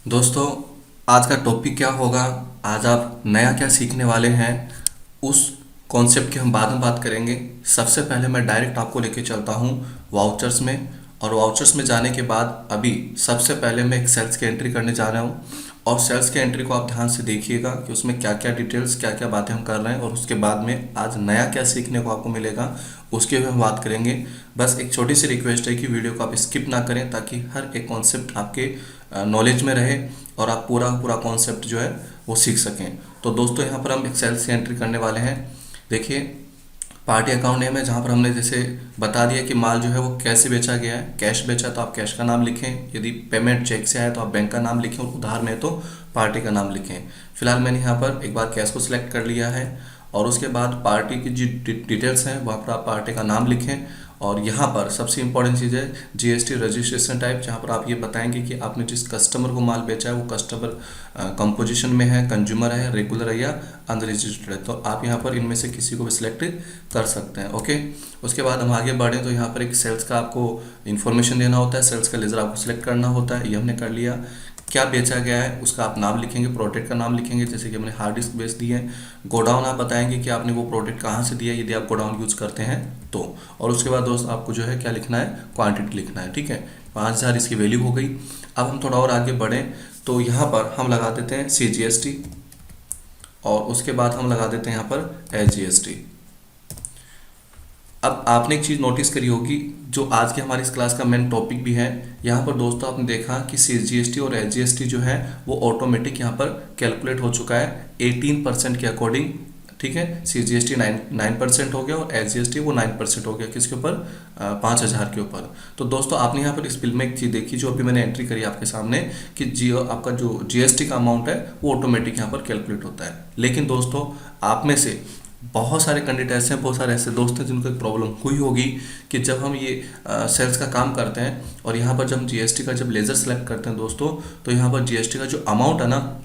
दोस्तों, आज का टॉपिक क्या होगा? आज आप नया क्या सीखने वाले हैं, उस कॉन्सेप्ट की हम बाद में बात करेंगे। सबसे पहले मैं डायरेक्ट आपको लेके चलता हूँ वाउचर्स में। और वाउचर्स में जाने के बाद अभी सबसे पहले मैं एक सेल्स की एंट्री करने जा रहा हूँ। और सेल्स की एंट्री को आप ध्यान से देखिएगा कि उसमें क्या क्या डिटेल्स, क्या क्या बातें हम कर रहे हैं, और उसके बाद में आज नया क्या सीखने को आपको मिलेगा उसके भी हम बात करेंगे। बस एक छोटी सी रिक्वेस्ट है कि वीडियो को आप स्किप ना करें, ताकि हर एक कॉन्सेप्ट आपके नॉलेज में रहे और आप पूरा पूरा कॉन्सेप्ट जो है वो सीख सकें। तो दोस्तों, यहाँ पर हम एक सेल्स की एंट्री करने वाले हैं। देखिए, पार्टी अकाउंट नेम है, जहाँ पर हमने जैसे बता दिया कि माल जो है वो कैसे बेचा गया है। कैश बेचा तो आप कैश का नाम लिखें, यदि पेमेंट चेक से आया तो आप बैंक का नाम लिखें, और उधार में तो पार्टी का नाम लिखें। फिलहाल मैंने यहाँ पर एक बार कैश को सिलेक्ट कर लिया है, और उसके बाद पार्टी की जो डिटेल्स हैं वहाँ पर आप पार्टी का नाम लिखें। और यहाँ पर सबसे इंपॉर्टेंट चीज़ है जीएसटी रजिस्ट्रेशन टाइप, जहाँ पर आप ये बताएंगे कि आपने जिस कस्टमर को माल बेचा है वो कस्टमर कंपोजिशन में है, कंज्यूमर है, रेगुलर है या अनरजिस्टर्ड है। तो आप यहाँ पर इनमें से किसी को भी सिलेक्ट कर सकते हैं। ओके, उसके बाद हम आगे बढ़ें तो यहाँ पर एक सेल्स का आपको इन्फॉर्मेशन देना होता है, सेल्स का लेजर आपको सिलेक्ट करना होता है। ये हमने कर लिया। क्या बेचा गया है उसका आप नाम लिखेंगे, प्रोडक्ट का नाम लिखेंगे, जैसे कि हमने हार्ड डिस्क बेच दी है। गोडाउन आप बताएंगे कि आपने वो प्रोडक्ट कहाँ से दिया है, यदि आप गोडाउन यूज़ करते हैं तो। और उसके बाद दोस्त आपको जो है क्या लिखना है, क्वांटिटी लिखना है। ठीक है, 5000 इसकी वैल्यू हो गई। अब हम थोड़ा और आगे बढ़ें तो यहाँ पर हम लगा देते हैं CGST, और उसके बाद हम लगा देते हैं यहाँ पर SGST। अब आपने एक चीज़ नोटिस करी होगी, जो आज के हमारी इस क्लास का मेन टॉपिक भी है। यहाँ पर दोस्तों आपने देखा कि CGST और SGST जो है वो ऑटोमेटिक यहाँ पर कैलकुलेट हो चुका है 18% के अकॉर्डिंग। ठीक है, CGST 9% हो गया और SGST वो 9% हो गया। किसके ऊपर? 5000 के ऊपर। तो दोस्तों आपने यहाँ पर इस बिल में एक चीज़ देखी, जो अभी मैंने एंट्री करी आपके सामने, कि आपका जो GST का अमाउंट है वो ऑटोमेटिक यहाँ पर कैलकुलेट होता है। लेकिन दोस्तों, आप में से बहुत सारे कैंडिडेट ऐसे हैं, बहुत सारे ऐसे दोस्त हैं जिनको एक प्रॉब्लम हुई होगी कि जब हम ये सेल्स का काम करते हैं और यहाँ पर जब हम जीएसटी का जब लेजर सेलेक्ट करते हैं दोस्तों, तो यहाँ पर जीएसटी का जो अमाउंट है ना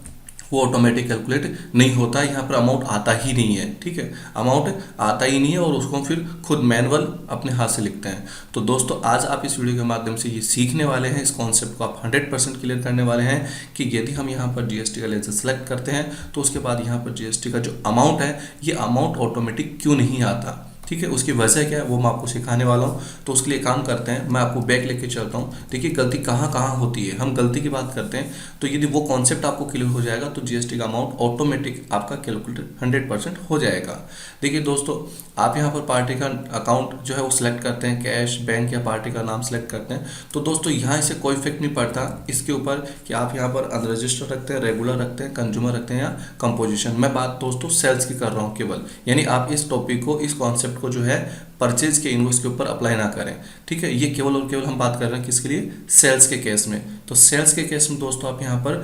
वो ऑटोमेटिक कैलकुलेट नहीं होता। यहाँ पर अमाउंट आता ही नहीं है। ठीक है, अमाउंट आता ही नहीं है, और उसको हम फिर खुद मैनुअल अपने हाथ से लिखते हैं। तो दोस्तों आज आप इस वीडियो के माध्यम से ये सीखने वाले हैं, इस कॉन्सेप्ट को आप 100% क्लियर करने वाले हैं कि यदि हम यहाँ पर जीएसटी का लेजर सेलेक्ट करते हैं तो उसके बाद यहाँ पर जीएसटी का जो अमाउंट है ये अमाउंट ऑटोमेटिक क्यों नहीं आता। ठीक है, उसकी वजह क्या है वो मैं आपको सिखाने वाला हूँ। तो उसके लिए काम करते हैं, मैं आपको बैक लेके चलता हूँ। देखिए गलती कहाँ कहाँ होती है। हम गलती की बात करते हैं, तो यदि वो कॉन्सेप्ट आपको क्लियर हो जाएगा तो जीएसटी का अमाउंट ऑटोमेटिक आपका कैलकुलेट 100% हो जाएगा। देखिए दोस्तों, आप यहाँ पर पार्टी का अकाउंट जो है वो सिलेक्ट करते हैं, कैश, बैंक या पार्टी का नाम सेलेक्ट करते हैं। तो दोस्तों यहाँ इससे कोई इफेक्ट नहीं पड़ता इसके ऊपर कि आप यहाँ पर अनरजिस्टर्ड रखते हैं, रेगुलर रखते हैं, कंज्यूमर रखते हैं या कंपोजिशन। मैं बात दोस्तों सेल्स की कर रहा हूँ केवल, यानी आप इस टॉपिक को, इस कॉन्सेप्ट को जो है परचेज के इनवॉइस के ऊपर अप्लाई ना करें। ठीक है, ये केवल और केवल हम बात कर रहे हैं किसके लिए? सेल्स के केस में। तो सेल्स के केस में दोस्तों आप यहाँ पर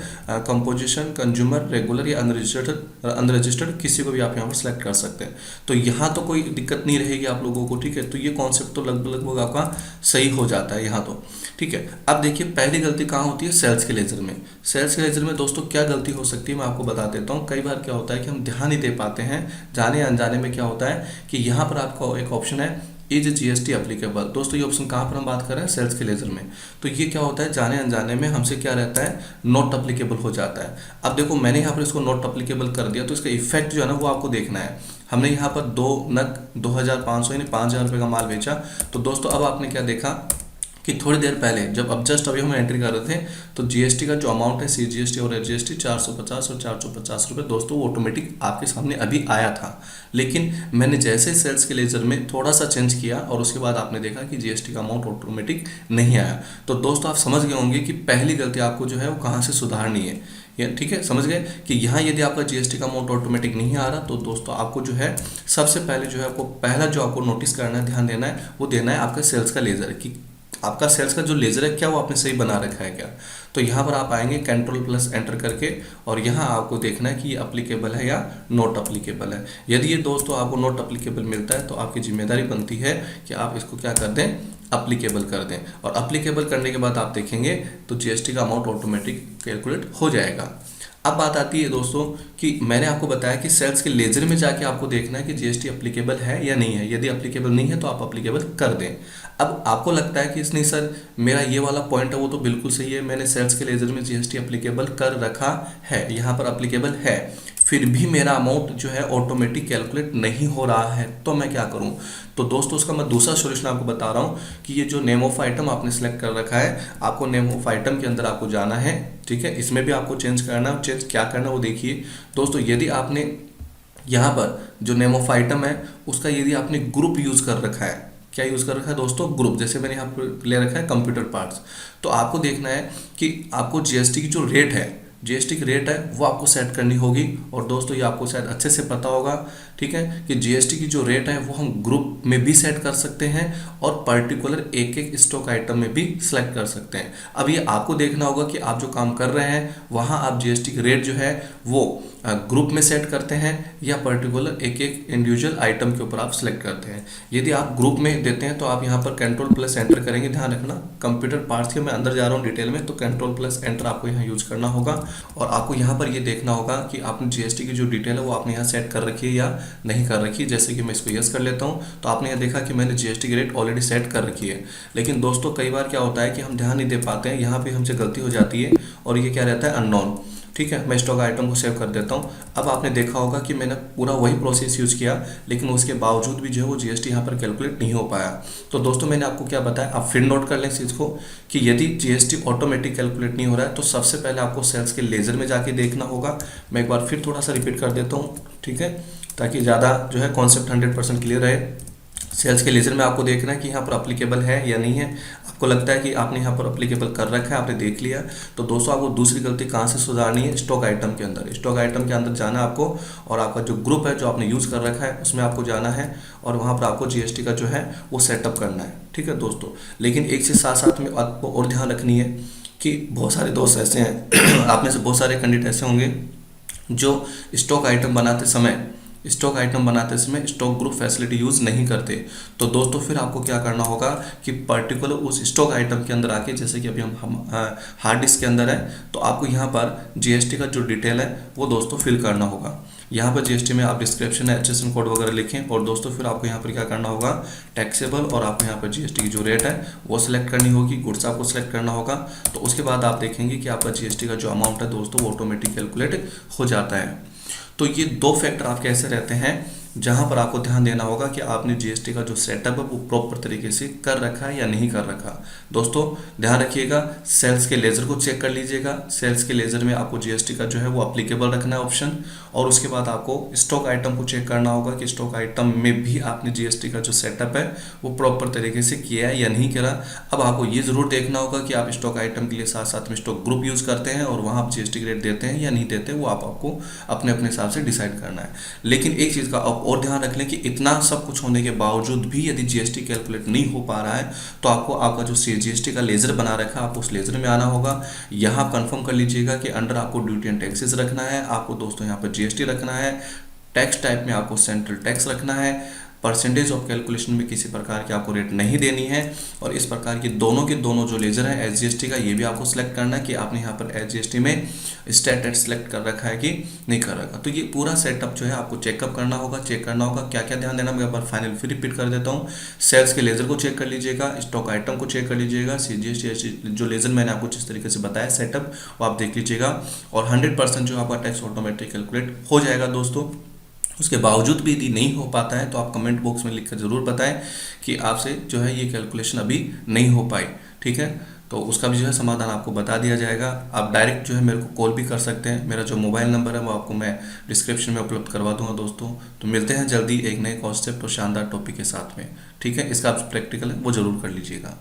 कंपोजिशन, कंज्यूमर, रेगुलर या अनरजिस्टर्ड किसी को भी आप यहाँ पर सिलेक्ट कर सकते हैं। तो यहाँ तो कोई दिक्कत नहीं रहेगी आप लोगों को। ठीक है, तो ये कॉन्सेप्ट तो लगभग लगभग आपका सही हो जाता है यहाँ तो। ठीक है, अब देखिए पहली गलती कहाँ होती है? सेल्स के लेजर में। सेल्स के लेजर में दोस्तों क्या गलती हो सकती है मैं आपको बता देता हूँ। कई बार क्या होता है कि हम ध्यान नहीं दे पाते हैं, जाने अनजाने में क्या होता है कि यहाँ पर आपको एक ऑप्शन है इज जीएसटी एप्लीकेबल। दोस्तों ये ऑप्शन कहाँ पर हम बात कर रहे हैं? सेल्स के लेजर में। तो ये क्या होता है, जाने अनजाने में हमसे क्या रहता है, नॉट अप्लीकेबल हो जाता है। अब देखो मैंने यहाँ पर इसको नॉट अप्लीकेबल कर दिया, तो इसका इफेक्ट जो है ना वो आपको देखना है। हमने यहाँ पर 2 नग 2500 यानी 5000 रुपये का माल बेचा। तो दोस्तों अब आपने क्या देखा कि थोड़ी देर पहले जब अब जस्ट अभी हम एंट्री कर रहे थे तो जीएसटी का जो अमाउंट है CGST और SGST 450 और 450 रुपये दोस्तों वो ऑटोमेटिक आपके सामने अभी आया था। लेकिन मैंने जैसे सेल्स के लेजर में थोड़ा सा चेंज किया और उसके बाद आपने देखा कि जीएसटी का अमाउंट ऑटोमेटिक नहीं आया। तो दोस्तों आप समझ गए होंगे कि पहली गलती आपको जो है वो कहाँ से सुधारनी है। ये ठीक है, समझ गए कि यहाँ यदि आपका जीएसटी का अमाउंट ऑटोमेटिक नहीं आ रहा, तो दोस्तों आपको जो है सबसे पहले जो है आपको पहला जो आपको नोटिस करना है, ध्यान देना है, वो देना है आपका सेल्स का लेजर कि आपका सेल्स का जो लेजर है क्या वो आपने सही बना रखा है क्या। तो यहाँ पर आप आएंगे कंट्रोल+ एंटर करके, और यहाँ आपको देखना है कि ये अप्लीकेबल है या नॉट अप्लीकेबल है। यदि ये दोस्तों आपको नॉट अप्लीकेबल मिलता है तो आपकी जिम्मेदारी बनती है कि आप इसको क्या कर दें, अप्लीकेबल कर दें। और अप्लीकेबल करने के बाद आप देखेंगे तो जीएसटी का अमाउंट ऑटोमेटिक कैलकुलेट हो जाएगा। अब बात आती है दोस्तों कि मैंने आपको बताया कि सेल्स के लेजर में जाके आपको देखना है कि जीएसटी अप्लीकेबल है या नहीं है। यदि अप्लीकेबल नहीं है तो आप अप्लीकेबल कर दें। अब आपको लगता है कि नहीं सर, मेरा ये वाला पॉइंट है वो तो बिल्कुल सही है, मैंने सेल्स के लेजर में जीएसटी एप्लीकेबल कर रखा है, यहाँ पर एप्लीकेबल है, फिर भी मेरा अमाउंट जो है ऑटोमेटिक कैलकुलेट नहीं हो रहा है, तो मैं क्या करूं? तो दोस्तों उसका मैं दूसरा सॉल्यूशन आपको बता रहा हूं कि ये जो नेम ऑफ आइटम आपने सेलेक्ट कर रखा है, आपको नेम ऑफ आइटम के अंदर आपको जाना है, ठीक है, इसमें भी आपको चेंज करना है। चेंज क्या करना है वो देखिए दोस्तों, यदि आपने यहाँ पर जो नेम ऑफ आइटम है उसका यदि आपने ग्रुप यूज कर रखा है, क्या यूज कर रखा है दोस्तों? ग्रुप। जैसे मैंने यहाँ पर ले रखा है कंप्यूटर पार्ट्स, तो आपको देखना है कि आपको जीएसटी की जो रेट है, जीएसटी की रेट है वो आपको सेट करनी होगी। और दोस्तों ये आपको शायद अच्छे से पता होगा, ठीक है, कि जीएसटी की जो रेट है वो हम ग्रुप में भी सेट कर सकते हैं और पर्टिकुलर एक एक स्टॉक आइटम में भी सिलेक्ट कर सकते हैं। अब ये आपको देखना होगा कि आप जो काम कर रहे हैं वहाँ आप जीएसटी की रेट जो है वो ग्रुप में सेट करते हैं या पर्टिकुलर एक एक इंडिविजुअल आइटम के ऊपर आप सिलेक्ट करते हैं। यदि आप ग्रुप में देते हैं तो आप यहाँ पर कंट्रोल प्लस एंटर करेंगे। ध्यान रखना, कंप्यूटर पार्ट्स के मैं अंदर जा रहा हूँ डिटेल में, तो कंट्रोल प्लस एंटर आपको यहाँ यूज करना होगा और आपको यहाँ पर ये देखना होगा कि आपने जीएसटी की जो डिटेल है वो आपने यहाँ सेट कर रखी है या नहीं कर रखी है। जैसे कि मैं इसको यस कर लेता हूँ तो आपने यहाँ देखा कि मैंने जीएसटी की रेट ऑलरेडी सेट कर रखी है। लेकिन दोस्तों कई बार क्या होता है कि हम ध्यान नहीं दे पाते हैं, यहाँ पे हमसे गलती हो जाती है और ये क्या रहता है, अननोन। ठीक है, मैं स्टॉक आइटम को सेव कर देता हूँ। अब आपने देखा होगा कि मैंने पूरा वही प्रोसेस यूज किया, लेकिन उसके बावजूद भी जो है वो जीएसटी यहाँ पर कैलकुलेट नहीं हो पाया। तो दोस्तों मैंने आपको क्या बताया, आप फिर नोट कर लें इस चीज़ को कि यदि जीएसटी ऑटोमेटिक कैलकुलेट नहीं हो रहा है तो सबसे पहले आपको सेल्स के लेजर में जाके देखना होगा। मैं एक बार फिर थोड़ा सा रिपीट कर देता हूँ, ठीक है, ताकि ज़्यादा जो है कॉन्सेप्ट 100% क्लियर रहे। सेल्स के लेजर में आपको देखना है कि यहाँ पर अप्लीकेबल है या नहीं है। आपको लगता है कि आपने यहाँ पर अप्लीकेबल कर रखा है, आपने देख लिया, तो दोस्तों आपको दूसरी गलती कहाँ से सुधारनी है, स्टॉक आइटम के अंदर। स्टॉक आइटम के अंदर जाना है आपको और आपका जो ग्रुप है जो आपने यूज़ कर रखा है उसमें आपको जाना है और वहाँ पर आपको जीएसटी का जो है वो सेटअप करना है। ठीक है दोस्तों, लेकिन एक से साथ साथ में आपको और ध्यान रखनी है कि बहुत सारे दोस्त ऐसे हैं आप में से बहुत सारे कैंडिडेट ऐसे होंगे जो स्टॉक आइटम बनाते समय स्टॉक ग्रुप फैसिलिटी यूज़ नहीं करते। तो दोस्तों फिर आपको क्या करना होगा कि पर्टिकुलर उस स्टॉक आइटम के अंदर आके, जैसे कि अभी हम हार्ड डिस्क के अंदर है, तो आपको यहाँ पर जीएसटी का जो डिटेल है वो दोस्तों फिल करना होगा। यहाँ पर जीएसटी में आप डिस्क्रिप्शन एचएसएन कोड वगैरह लिखें और दोस्तों फिर आपको यहाँ पर क्या करना होगा, टैक्सेबल, और आपको यहाँ पर जीएसटी की जो रेट है वो सिलेक्ट करनी होगी, गुड्स आपको सिलेक्ट करना होगा। तो उसके बाद आप देखेंगे कि आपका जीएसटी का जो अमाउंट है दोस्तों वो ऑटोमेटिक कैलकुलेट हो जाता है। तो ये दो फैक्टर आपके ऐसे रहते हैं जहां पर आपको ध्यान देना होगा कि आपने जीएसटी का जो सेटअप है वो प्रॉपर तरीके से कर रखा है या नहीं कर रखा। दोस्तों ध्यान रखिएगा, सेल्स के लेजर को चेक कर लीजिएगा। सेल्स के लेजर में आपको जीएसटी का जो है वो अप्लीकेबल रखना है ऑप्शन, और उसके बाद आपको स्टॉक आइटम को चेक करना होगा कि स्टॉक आइटम में भी आपने जीएसटी का जो सेटअप है वो प्रॉपर तरीके से किया है या नहीं करा। अब आपको ये जरूर देखना होगा कि आप स्टॉक आइटम के लिए साथ साथ में स्टॉक ग्रुप यूज करते हैं और वहाँ आप जीएसटी रेट देते हैं या नहीं देते, वो आपको अपने अपने हिसाब से डिसाइड करना है। लेकिन एक चीज़ का आप और ध्यान रख लें कि इतना सब कुछ होने के बावजूद भी यदि जीएसटी कैलकुलेट नहीं हो पा रहा है तो आपको आपका जो जीएसटी का लेजर बना रखा है आपको उस लेजर में आना होगा। यहाँ कंफर्म कर लीजिएगा कि अंडर आपको ड्यूटी एंड टैक्सेस रखना है, आपको दोस्तों यहाँ पर जीएसटी रखना है, टैक्स टाइप में आपको सेंट्रल टैक्स रखना है, परसेंटेज ऑफ कैलकुलेशन में किसी प्रकार की आपको रेट नहीं देनी है, और इस प्रकार की दोनों के दोनों जो लेजर है एसजीएसटी का ये भी आपको सिलेक्ट करना है कि आपने यहाँ पर एसजीएसटी में स्टेट रेट सिलेक्ट कर रखा है कि नहीं कर रखा। तो ये पूरा सेटअप जो है आपको चेकअप करना होगा, चेक करना होगा क्या क्या ध्यान देना। मैं एक बार फाइनल फिर रिपीट कर देता हूँ। सेल्स के लेजर को चेक कर लीजिएगा, स्टॉक आइटम को चेक कर लीजिएगा, सीजीएसटी जो लेजर मैंने आपको जिस तरीके से बताया सेटअप वो आप देख लीजिएगा, और 100% जो आपका टैक्स ऑटोमेटिक कैलकुलेट हो जाएगा दोस्तों। उसके बावजूद भी यदि नहीं हो पाता है तो आप कमेंट बॉक्स में लिखकर ज़रूर बताएं कि आपसे जो है ये कैलकुलेशन अभी नहीं हो पाई, ठीक है, तो उसका भी जो है समाधान आपको बता दिया जाएगा। आप डायरेक्ट जो है मेरे को कॉल भी कर सकते हैं, मेरा जो मोबाइल नंबर है वो आपको मैं डिस्क्रिप्शन में उपलब्ध करवा दूंगा दोस्तों। तो मिलते हैं जल्दी एक नए कॉन्सेप्ट और शानदार टॉपिक के साथ में, ठीक है। इसका आप प्रैक्टिकल है वो ज़रूर कर लीजिएगा।